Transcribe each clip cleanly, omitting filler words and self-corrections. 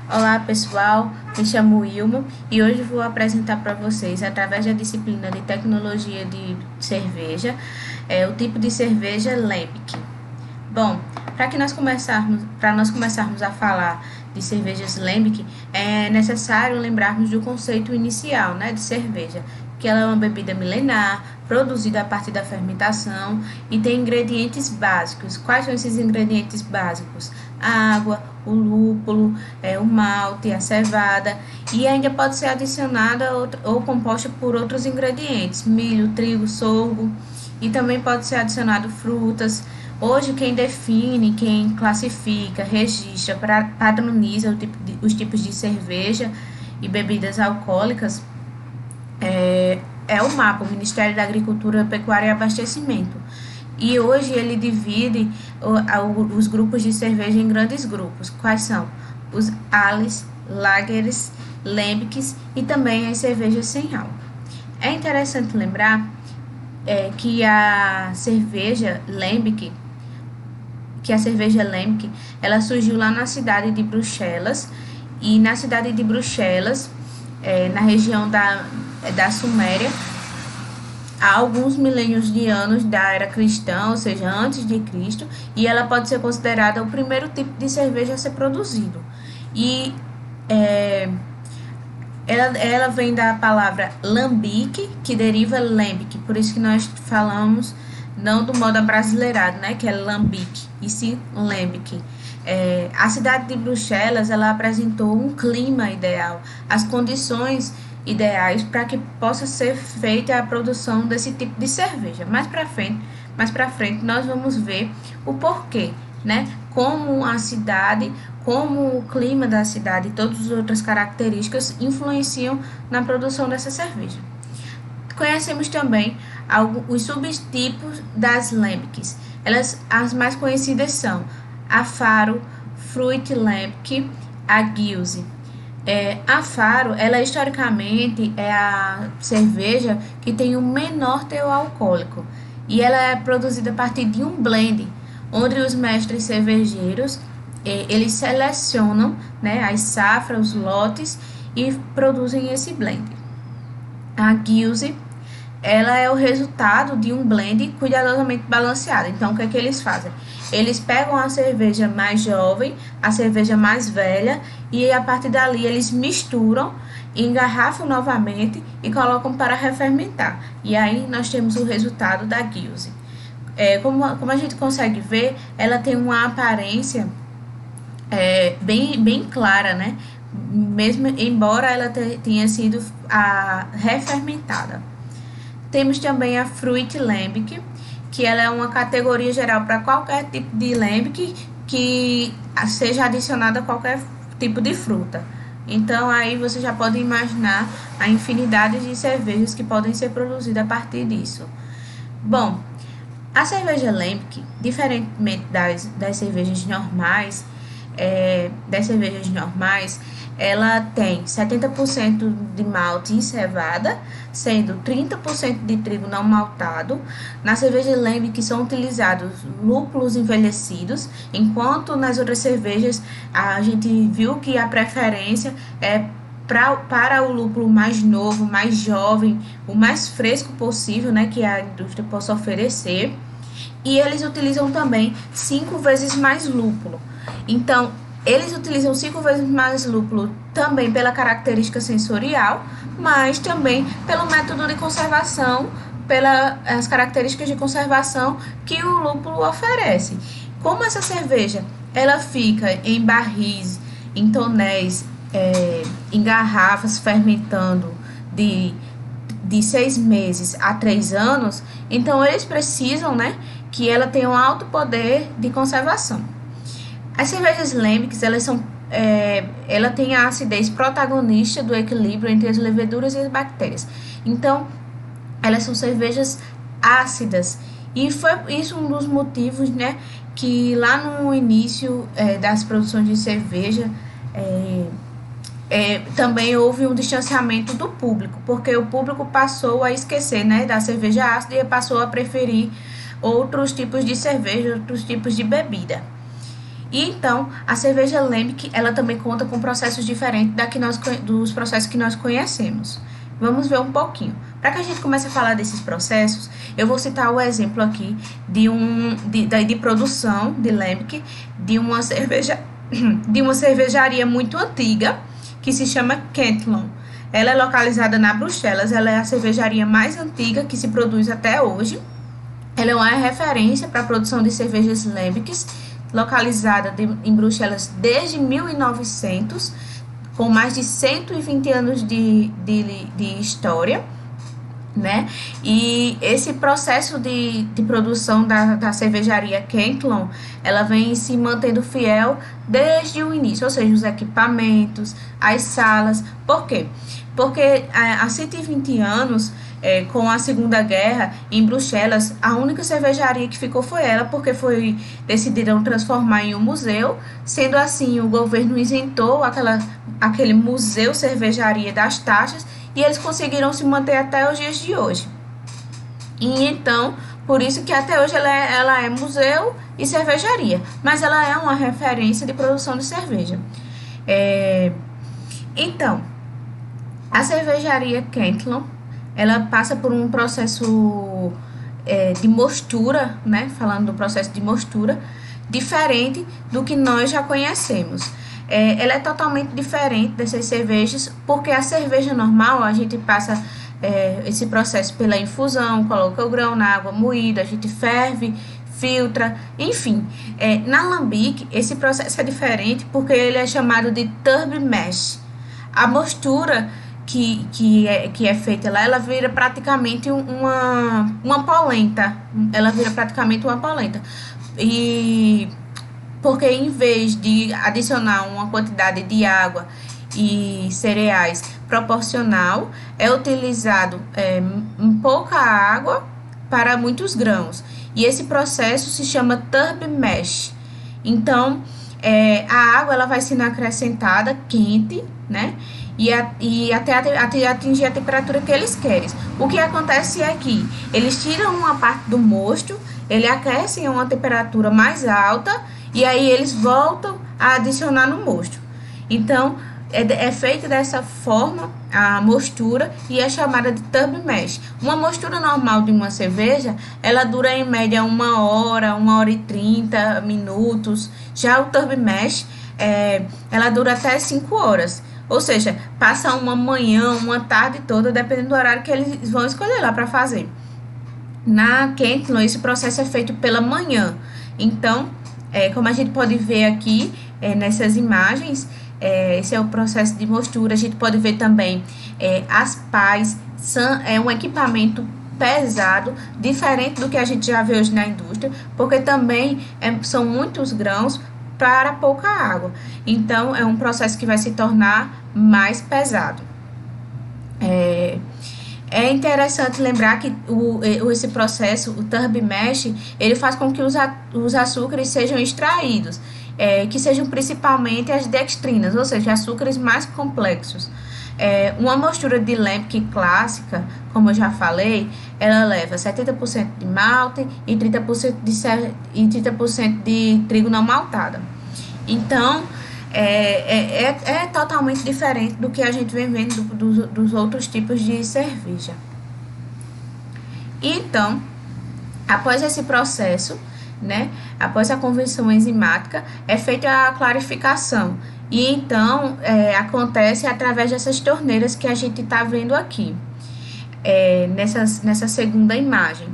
Olá pessoal, me chamo Wilma e hoje vou apresentar para vocês, através da disciplina de Tecnologia de Cerveja, o tipo de cerveja Lambic. Bom, para nós começarmos a falar de cervejas Lambic, é necessário lembrarmos do conceito inicial, né, de cerveja, que ela é uma bebida milenar, produzida a partir da fermentação e tem ingredientes básicos. Quais são esses ingredientes básicos? A água, o lúpulo, o malte, a cevada, e ainda pode ser adicionada ou composta por outros ingredientes, milho, trigo, sorgo, e também pode ser adicionado frutas. Hoje, quem define, quem classifica, registra, padroniza os tipos de cerveja e bebidas alcoólicas é o MAPA, o Ministério da Agricultura, Pecuária e Abastecimento. E hoje ele divide os grupos de cerveja em grandes grupos. Quais são? Os ales, lagers, lambics e também as cervejas sem álcool. É interessante lembrar que a cerveja lambic, ela surgiu lá na cidade de Bruxelas, e na cidade de Bruxelas, na região da Suméria, há alguns milênios de anos da era cristã, ou seja, antes de Cristo, e ela pode ser considerada o primeiro tipo de cerveja a ser produzido. E ela vem da palavra lambic, que deriva lambic, por isso que nós falamos não do modo abrasileirado, né, que é lambic, e sim lambic. A cidade de Bruxelas, ela apresentou um clima ideal, as condições ideais para que possa ser feita a produção desse tipo de cerveja. Mais para frente nós vamos ver o porquê, né? Como a cidade, como o clima da cidade e todas as outras características influenciam na produção dessa cerveja. Conhecemos também os subtipos das lambics. As mais conhecidas são a Faro, Fruit Lambic, a Gueuze. A Faro, ela historicamente é a cerveja que tem o menor teor alcoólico, e ela é produzida a partir de um blend, onde os mestres cervejeiros eles selecionam, né, as safras, os lotes, e produzem esse blend. A Gueuze, ela é o resultado de um blend cuidadosamente balanceado. Então, o que é que eles fazem? Eles pegam a cerveja mais jovem, a cerveja mais velha, e a partir dali eles misturam, engarrafam novamente e colocam para refermentar. E aí nós temos o resultado da Gueuze. Como a gente consegue ver, ela tem uma aparência bem clara, né? Mesmo embora ela tenha sido refermentada. Temos também a Fruit Lambic, que ela é uma categoria geral para qualquer tipo de lambic que seja adicionada a qualquer tipo de fruta. Então, aí você já pode imaginar a infinidade de cervejas que podem ser produzidas a partir disso. Bom, a cerveja lambic, diferentemente das cervejas normais, ela tem 70% de malte e cevada, sendo 30% de trigo não maltado. Na cerveja lambic são utilizados lúpulos envelhecidos, enquanto nas outras cervejas a gente viu que a preferência é para o lúpulo mais novo, mais jovem, o mais fresco possível, né, que a indústria possa oferecer. E eles utilizam também 5 vezes mais lúpulo. Então, eles utilizam 5 vezes mais lúpulo também pela característica sensorial, mas também pelo método de conservação, pelas características de conservação que o lúpulo oferece. Como essa cerveja ela fica em barris, em tonéis, em garrafas, fermentando de 6 meses a 3 anos, então eles precisam, né, que ela tenha um alto poder de conservação. As cervejas lambics, ela tem a acidez protagonista do equilíbrio entre as leveduras e as bactérias. Então, elas são cervejas ácidas. E foi isso um dos motivos, né, que lá no início das produções de cerveja, também houve um distanciamento do público, porque o público passou a esquecer, né, da cerveja ácida e passou a preferir outros tipos de cerveja, outros tipos de bebida. E então, a cerveja Lambic, ela também conta com processos diferentes dos processos que nós conhecemos. Vamos ver um pouquinho. Para que a gente comece a falar desses processos, eu vou citar o exemplo aqui de produção de Lambic de uma cervejaria muito antiga que se chama Cantillon. Ela é localizada na Bruxelas, ela é a cervejaria mais antiga que se produz até hoje. Ela é uma referência para a produção de cervejas Lambics, localizada em Bruxelas desde 1900, com mais de 120 anos de história, né? E esse processo de produção da cervejaria Cantillon, ela vem se mantendo fiel desde o início, ou seja, os equipamentos, as salas. Por quê? Porque há 120 anos, com a Segunda Guerra, em Bruxelas, a única cervejaria que ficou foi ela, porque decidiram transformar em um museu. Sendo assim, o governo isentou aquele museu cervejaria das taxas, e eles conseguiram se manter até os dias de hoje. E então, por isso que até hoje ela é museu e cervejaria, mas ela é uma referência de produção de cerveja. Então, a cervejaria Cantillon, ela passa por um processo de mostura, né? Falando do processo de mostura, diferente do que nós já conhecemos. Ela é totalmente diferente dessas cervejas, porque a cerveja normal, a gente passa esse processo pela infusão, coloca o grão na água moída, a gente ferve, filtra, enfim. Na Lambic, esse processo é diferente porque ele é chamado de turb mash. A mostura que é feita lá, ela vira praticamente uma polenta. Ela vira praticamente uma polenta. E porque em vez de adicionar uma quantidade de água e cereais proporcional, é utilizado pouca água para muitos grãos. E esse processo se chama turb mash. Então, a água ela vai sendo acrescentada quente, né? E até atingir a temperatura que eles querem. O que acontece é que eles tiram uma parte do mosto, ele aquecem a uma temperatura mais alta e aí eles voltam a adicionar no mosto. Então, é feita dessa forma a mostura e é chamada de turb mash. Uma mostura normal de uma cerveja, ela dura em média 1 hora e 30 minutos. Já o turb mash, ela dura até 5 horas. Ou seja, passa uma manhã, uma tarde toda, dependendo do horário que eles vão escolher lá para fazer. Na Cantillon, esse processo é feito pela manhã. Então, como a gente pode ver aqui nessas imagens, esse é o processo de mostura. A gente pode ver também as pás, é um equipamento pesado, diferente do que a gente já vê hoje na indústria, porque também são muitos grãos para pouca água. Então, é um processo que vai se tornar mais pesado. É interessante lembrar que esse processo, o turb mash, ele faz com que os açúcares sejam extraídos, que sejam principalmente as dextrinas, ou seja, açúcares mais complexos. Uma mostura de Lambic clássica, como eu já falei, ela leva 70% de malte e 30% de trigo não maltado. Então, é totalmente diferente do que a gente vem vendo dos outros tipos de cerveja. Então, após esse processo, né, após a conversão enzimática, é feita a clarificação. E então, acontece através dessas torneiras que a gente está vendo aqui, nessa segunda imagem.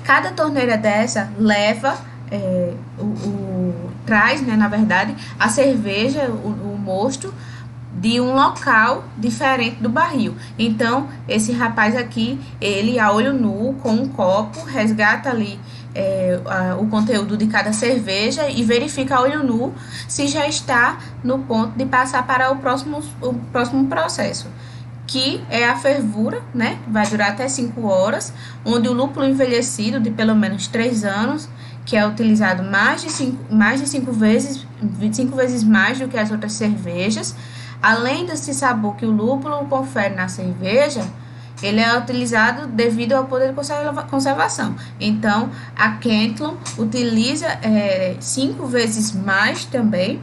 Cada torneira dessa leva, traz, né, na verdade, a cerveja, o mosto, de um local diferente do barril. Então, esse rapaz aqui, ele a olho nu, com um copo, resgata ali o conteúdo de cada cerveja e verifica a olho nu se já está no ponto de passar para o próximo processo, que é a fervura, né? Vai durar até 5 horas, onde o lúpulo envelhecido de pelo menos 3 anos, que é utilizado mais de 5 vezes mais do que as outras cervejas, além desse sabor que o lúpulo confere na cerveja, ele é utilizado devido ao poder de conservação. Então, a Cantillon utiliza 5 vezes mais também,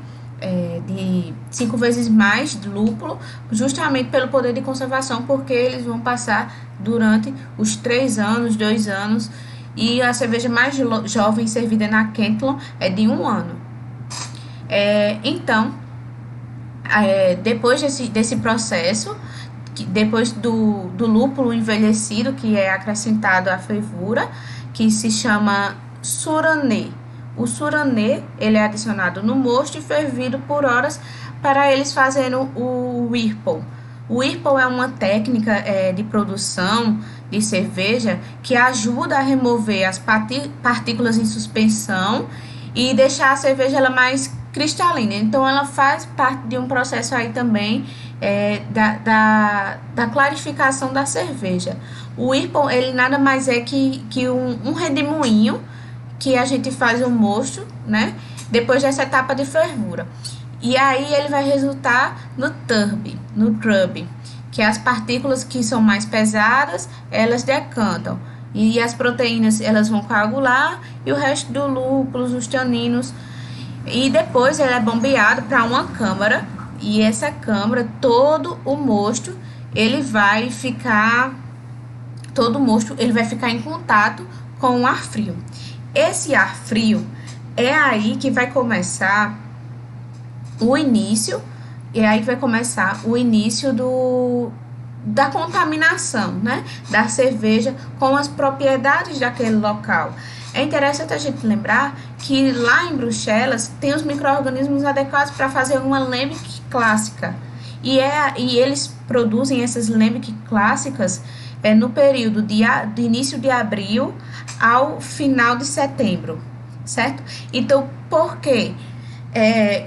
de 5 vezes mais de lúpulo, justamente pelo poder de conservação, porque eles vão passar durante os 3 anos, 2 anos, e a cerveja mais jovem servida na Cantillon é de 1 ano. Então, depois desse processo, depois do lúpulo envelhecido, que é acrescentado à fervura, que se chama suranê. O suranê, ele é adicionado no mosto e fervido por horas para eles fazerem o whirlpool. O whirlpool é uma técnica de produção de cerveja que ajuda a remover as partículas em suspensão e deixar a cerveja ela mais cristalina. Então, ela faz parte de um processo aí também da clarificação da cerveja. O whirlpool, ele nada mais é que um redemoinho que a gente faz o mosto, né? Depois dessa etapa de fervura. E aí ele vai resultar no trub, que as partículas que são mais pesadas, elas decantam. E as proteínas, elas vão coagular, e o resto do lúpulo, os taninos. E depois ele é bombeado para uma câmara, e essa câmara, todo o mosto, ele vai ficar em contato com o ar frio. Esse ar frio é aí que vai começar o início, da contaminação, né, da cerveja com as propriedades daquele local. É interessante a gente lembrar que lá em Bruxelas tem os micro-organismos adequados para fazer uma lambic clássica. E eles produzem essas lambic clássicas no período de início de abril ao final de setembro, certo? Então, por quê?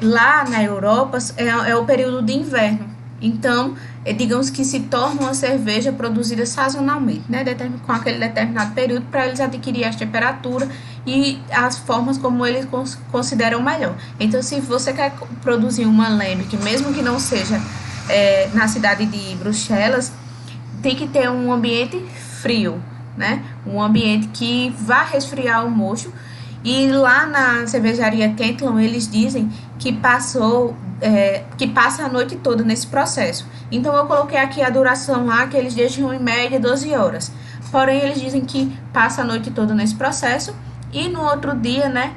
Lá na Europa é o período de inverno. Então, digamos que se torna uma cerveja produzida sazonalmente, né? Com aquele determinado período, para eles adquirirem as temperaturas e as formas como eles consideram melhor. Então, se você quer produzir uma lambic, mesmo que não seja na cidade de Bruxelas, tem que ter um ambiente frio, né? Um ambiente que vá resfriar o mosto. E lá na cervejaria Cantillon, eles dizem que passa a noite toda nesse processo. Então, eu coloquei aqui a duração lá, que eles deixam em média 12 horas. Porém, eles dizem que passa a noite toda nesse processo. E no outro dia, né,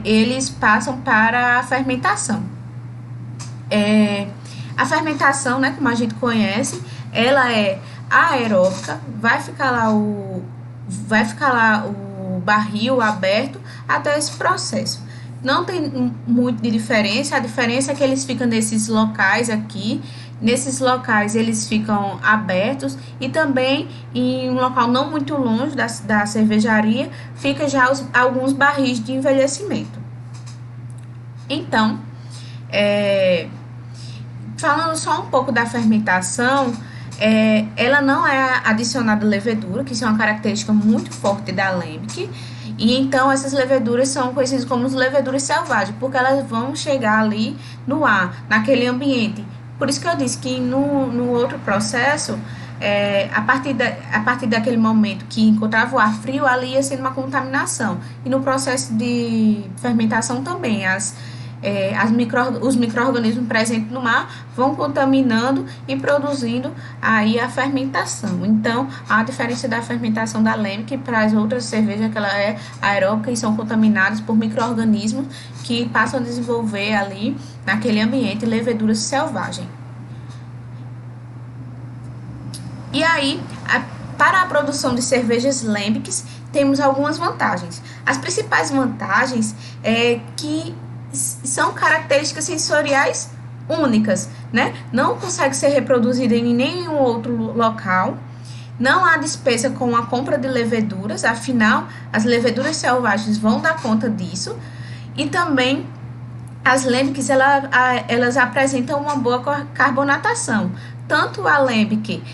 eles passam para a fermentação. A fermentação, né, como a gente conhece, ela é aeróbica, vai ficar lá o barril aberto até esse processo. Não tem muito de diferença, a diferença é que eles ficam nesses locais aqui. Nesses locais eles ficam abertos, e também em um local não muito longe da cervejaria fica já alguns barris de envelhecimento. Então, falando só um pouco da fermentação, ela não é adicionada levedura, que isso é uma característica muito forte da lambic. E então essas leveduras são conhecidas como leveduras selvagens, porque elas vão chegar ali no ar, naquele ambiente. Por isso que eu disse que no outro processo, a partir daquele momento que encontrava o ar frio, ali ia sendo uma contaminação. E no processo de fermentação também, os micro-organismos presentes no mar vão contaminando e produzindo aí a fermentação. Então, a diferença da fermentação da lambic para as outras cervejas, que ela é aeróbica e são contaminadas por micro-organismos que passam a desenvolver ali, naquele ambiente, leveduras selvagens. E aí, para a produção de cervejas lambics, temos algumas vantagens. As principais vantagens é que são características sensoriais únicas, né? Não consegue ser reproduzida em nenhum outro local. Não há despesa com a compra de leveduras, afinal, as leveduras selvagens vão dar conta disso. E também as lambics, elas apresentam uma boa carbonatação. Tanto a lambic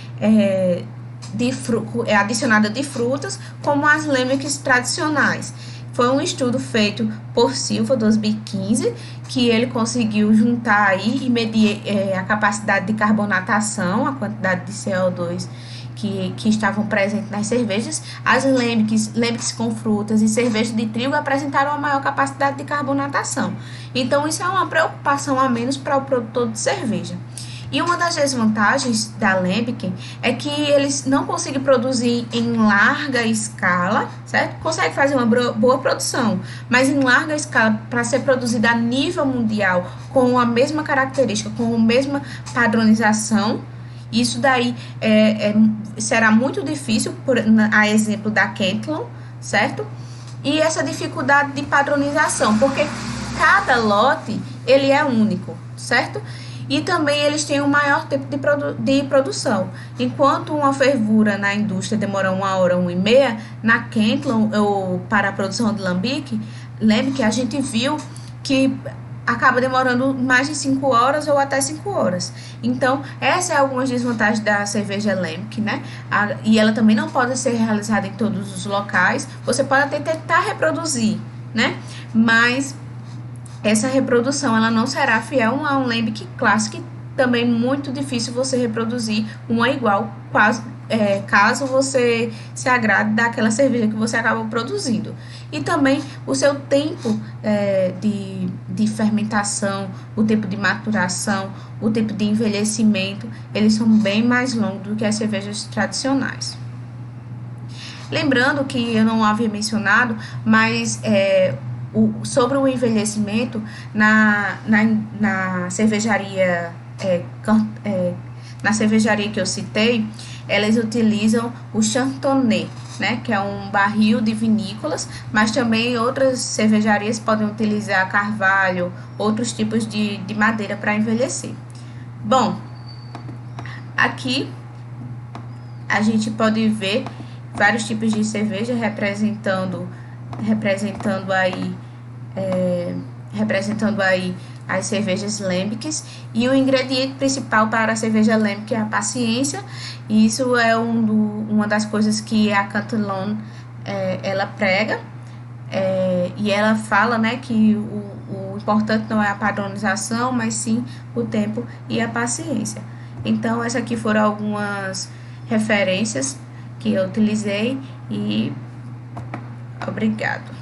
adicionada de frutas, como as lambics tradicionais. Foi um estudo feito por Silva, 2015, que ele conseguiu juntar aí e medir a capacidade de carbonatação, a quantidade de CO2 que estavam presentes nas cervejas, as lambics com frutas e cerveja de trigo apresentaram a maior capacidade de carbonatação. Então, isso é uma preocupação a menos para o produtor de cerveja. E uma das desvantagens da lambic é que eles não conseguem produzir em larga escala, certo? Consegue fazer uma boa produção, mas em larga escala, para ser produzida a nível mundial, com a mesma característica, com a mesma padronização, isso daí será muito difícil, a exemplo da Cantillon, certo? E essa dificuldade de padronização, porque cada lote, ele é único, certo? E também eles têm um maior tempo de produção. Enquanto uma fervura na indústria demora 1 hora, 1h30, na Cantillon, ou para a produção de lambic, a gente viu que acaba demorando mais de 5 horas ou até 5 horas. Então, essa é algumas desvantagens da cerveja lambic, né? E ela também não pode ser realizada em todos os locais. Você pode até tentar reproduzir, né? Mas essa reprodução ela não será fiel a um lambic clássico, também muito difícil você reproduzir uma igual, caso você se agrade daquela cerveja que você acabou produzindo. E também o seu tempo de fermentação, o tempo de maturação, o tempo de envelhecimento, eles são bem mais longos do que as cervejas tradicionais. Lembrando que eu não havia mencionado, mas sobre o envelhecimento, na cervejaria que eu citei, elas utilizam o Chardonnay, né, que é um barril de vinícolas, mas também outras cervejarias podem utilizar carvalho, outros tipos de madeira para envelhecer. Bom, aqui a gente pode ver vários tipos de cerveja representando aí as cervejas lâmbicas, e o ingrediente principal para a cerveja lambic é a paciência. E isso é uma das coisas que a Cantillon ela prega, e ela fala, né, que o importante não é a padronização, mas sim o tempo e a paciência. Então, essas aqui foram algumas referências que eu utilizei, e obrigado.